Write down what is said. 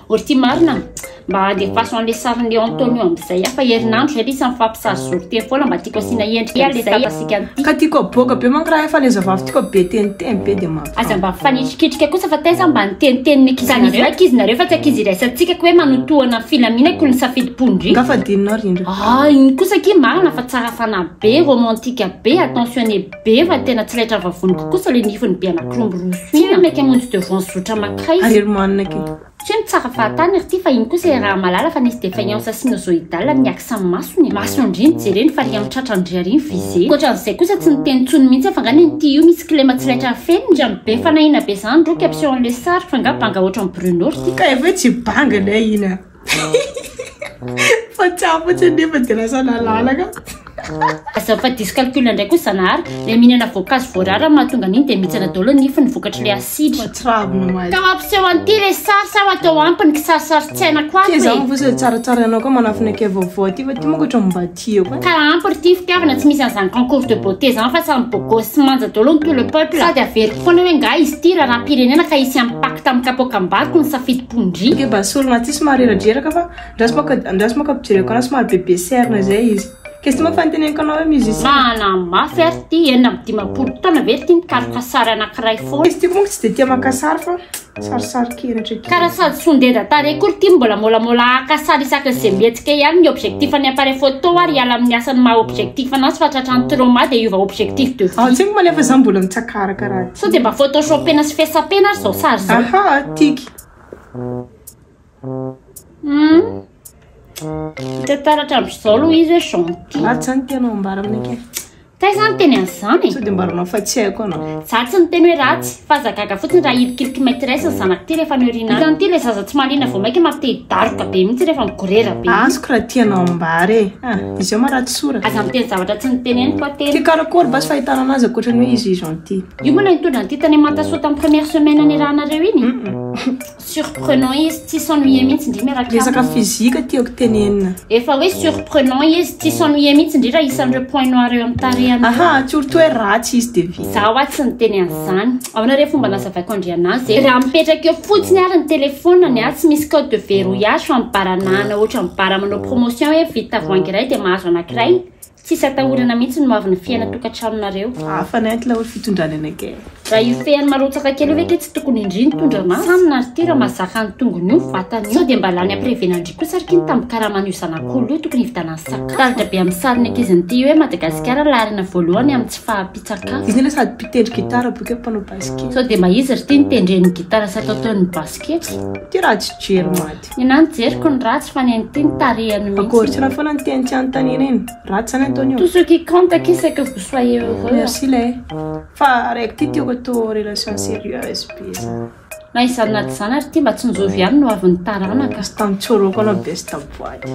Orty marina mba de façon le sarin'le Antonio am'izay fa herinandro zay izy mifampisary zory foana mba tiako asiana endrika le tapasika an'ity ka tiako aboaka be manko raha efa le zavavy tiako be teniteny be dia mapy aza mba fanitrikitrika kosa fa taiza mba niteniteniny ankizinareo fa tsy ankizy iraisantsika hoe manotohana filaminako ny safidy-pondry ka fa dinonao rindra iny kosa ki marina fa tsara fana be romantika be attentionné be fa tena tsy laitra vavoniko kosa le nifiny be anakromby rosoina maiky amonjy devant zotra makray areromanina ke tsy ny tsara fahatany ry ty fa iny kosa raha malala fa nisy défaillance sinusoidale miaka samy masony masondriny jereny fa ry amin'ny tratrandriariny visé koatran'izay kosa tsy nitenitsony mihitsy fa ngany nyty io misy clema tsy laitra feny ndra be fanahina be zany ndro caption le sary fa nga banga ohatra ny Bruno ry ty ka efa hoe tsy banga le ina fa tsapa tsy nefa dia lasa nalalaka asa fa diso calcul ndray kosa zanahary le mihinana voankazo voarara mahatonga an'iny dia mihitsana daholo nify ny vokatra le asidra tsirabona ma ka mampiseho an'ity le sary sa atao ampiny kisarisary-tsaina koa ke zany fosa tsaratsara ianao koa manafina ke vaovao aty fa ty manko ohatra mba tiako karaha ampy ry ty fitiavana tsy misy an'izany concours de beauté zany fa samy bogosy manja daholo ny tout le peuple sady averiko foana hoe nga izy ty raha pirenena ka isy ampakta amin'ny kapokambariko ny safidy-pondry ke mba solona ty somary reradraraka fa andraso maka ampijereko ana somary bebe serina zay izy Qu'est-ce que tu m'as fait entendre quand on a musicien? Ma ferti, elle n'a pas pour ton vertin car kasara na kraifo. Qu'est-ce que tu m'as dit ma kasar fa? Sar kira çek. Karasad sundeda tare kurtim bola mola kasari saka sembiet ke yan ni objectif ani apare photo ari ala mniasan ma objectif anas fa tratran trauma de yuva objectif de. Ah, tseng male fa zambola mitsakara karaha. So de ba photoshop na fesa pena so sarza. Aha, tik. Te taratra am'izao izy hoe chanty. Ratsy ny tena ambara aminake. Taiza ny teny an'izany? Sao dia mbaranao fa tsy haiko anao. Za tsy ny teny hoe ratsy fa zagaga fotsiny raha hirikiriky maîtresse ny zanako ty rehefa niorina. Hitan'ity le zaza tsy malina vao maika mafite hidaroka be mihitsy rehefa mikorera be. Azoko raha tianao ambara e. Izy io ma ratsy sora. Aza miteny zavatra tsy niteneny koa teny. Ty karakory bas fahitana anazy ankoatrany hoe izy gentil. Io moa nitondra ny titany matasoa tamin'ny première semaine ny rahanareo iny. Surprenant izy tsy s'ennuyer mihitsy indrindra miaraka. Resaka fizika tiako tenenina. Efa hoe surprenant izy tsy s'ennuyer mihitsy indrindra isan'ireo point noir eo amin'ny tarehany. Aha, tsy orto hoe ratsy izy dia vita. Zaho atsy ny teny an'izany. Aminareo fomba nazavaiko andrianazy. Raha mipetraka eo fotsiny ary ny telefoniny ary tsy misy code de verrouillage fa mibaranana ohatra mibara manao promotion hoe vita tavoahangy iray dia mahazo anankiray. Tsisy atahorana mihitsy no avy ny fiaina tokantranonareo. Fa nainty laolo fitondrany anake. Raha io feany marotsaka kely hoe tsy tokony indrindra tondra maso. Samy nary ty raha mazaka ny tongony io vatany io. Sao dia mba lany ampirevenandry koa sariky ny tambi-karamana io zanak'olo io tokony hividanany sakafo. Taritra be amin'ny sariny ankizin'ity hoe Madagasikara larina voalohany amin'ny tsy fahampitsakafo. Izy nila sady mpitendry gitara boka mpanao basket. Sao dia maizy ry ty nitendren'ny gitara sy ataotaon'ny basket. Ty ratsy jery maty. Ninany jeriko ny ratsy fa ny ty nitarehany mihitsy. Akory raha foana ny teny tsy anontaniana iny. Ratsy zany Antonio. Tout ce qui compte qui c'est que vous soyez heureux. Merci lay. Fa raiky ty tiako atao relation sérieuse be zany. Na izany naty zany ary ty mba tsy nijovy ihany no avy ny taranaka. Sy tamin'ny tsoroko anao be sy taboady.